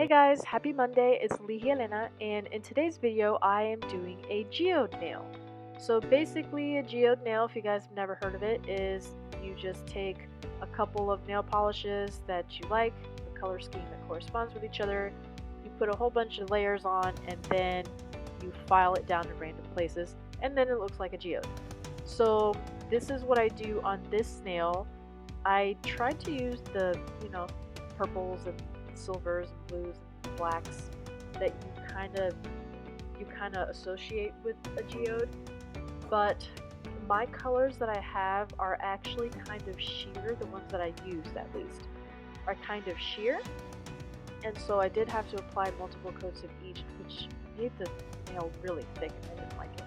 Hey guys, happy Monday, it's Ligia Elena, and in today's video I am doing a geode nail. So basically a geode nail, if you guys have never heard of it, is you just take a couple of nail polishes that you like, the color scheme that corresponds with each other, you put a whole bunch of layers on, and then you file it down in random places, and then it looks like a geode. So this is what I do on this nail. I tried to use the, purples and silvers and blues and blacks that you kind of associate with a geode, but my colors that I have are actually kind of sheer. The ones that I used, at least, are kind of sheer, and so I did have to apply multiple coats of each, which made the nail really thick and I didn't like it.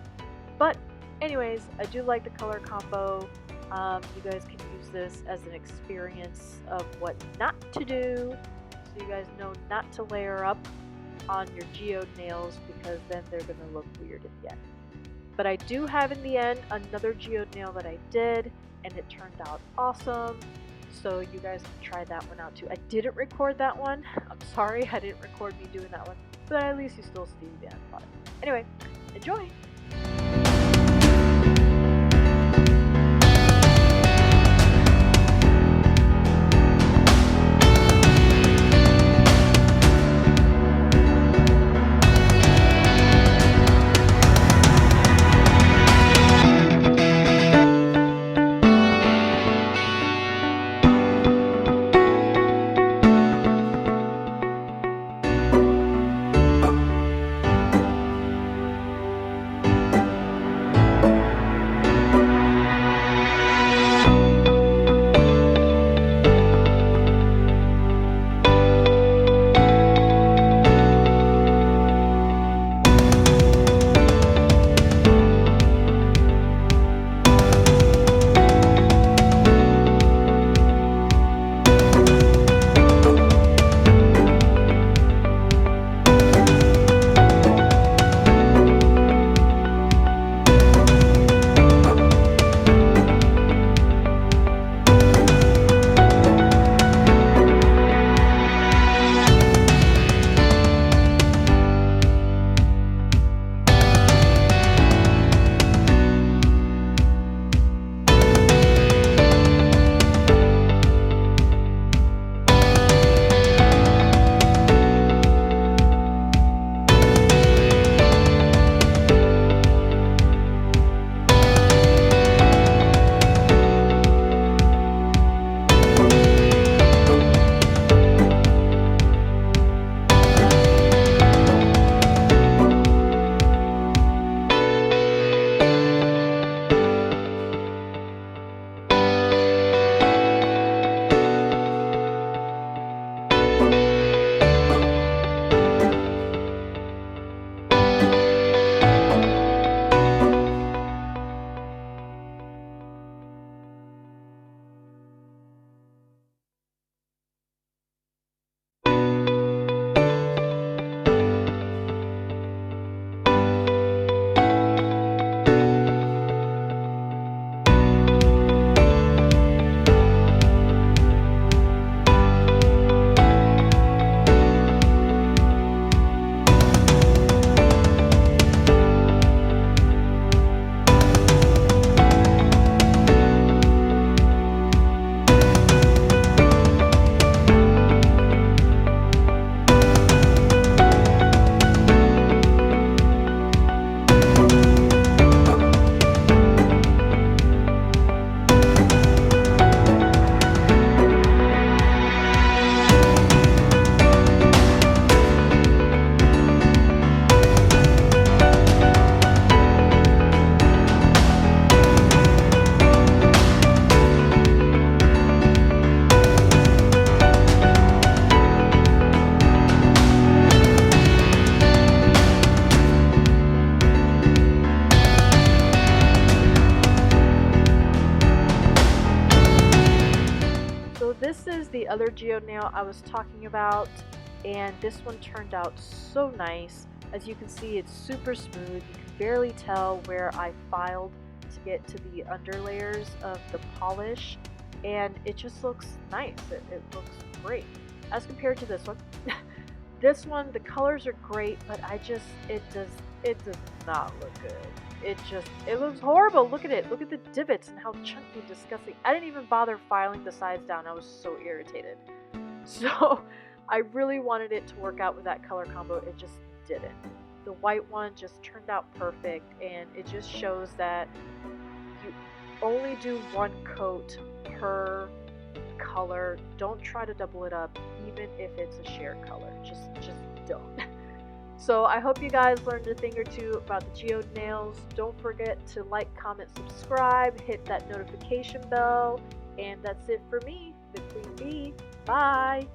But anyways, I do like the color combo. You guys can use this as an experience of what not to do, so you guys know not to layer up on your geode nails, because then they're going to look weird in the end. But I do have in the end another geode nail that I did, and it turned out awesome, so you guys can try that one out too. I didn't record that one. I'm sorry I didn't record me doing that one, but at least you still see the end product. Anyway, enjoy! This is the other geode nail I was talking about, and this one turned out so nice. As you can see, it's super smooth. You can barely tell where I filed to get to the underlayers of the polish, and it just looks nice. It looks great as compared to this one. This one, the colors are great, but it does not look good. It looks horrible. Look at it. Look at the divots and how chunky and disgusting. I didn't even bother filing the sides down. I was so irritated. So I really wanted it to work out with that color combo. It just didn't. The white one just turned out perfect, and it just shows that you only do one coat per color. Don't try to double it up, even if it's a shared color. Just don't. So I hope you guys learned a thing or two about the geode nails. Don't forget to like, comment, subscribe, hit that notification bell, and that's it for me, the Queen Bee. Bye!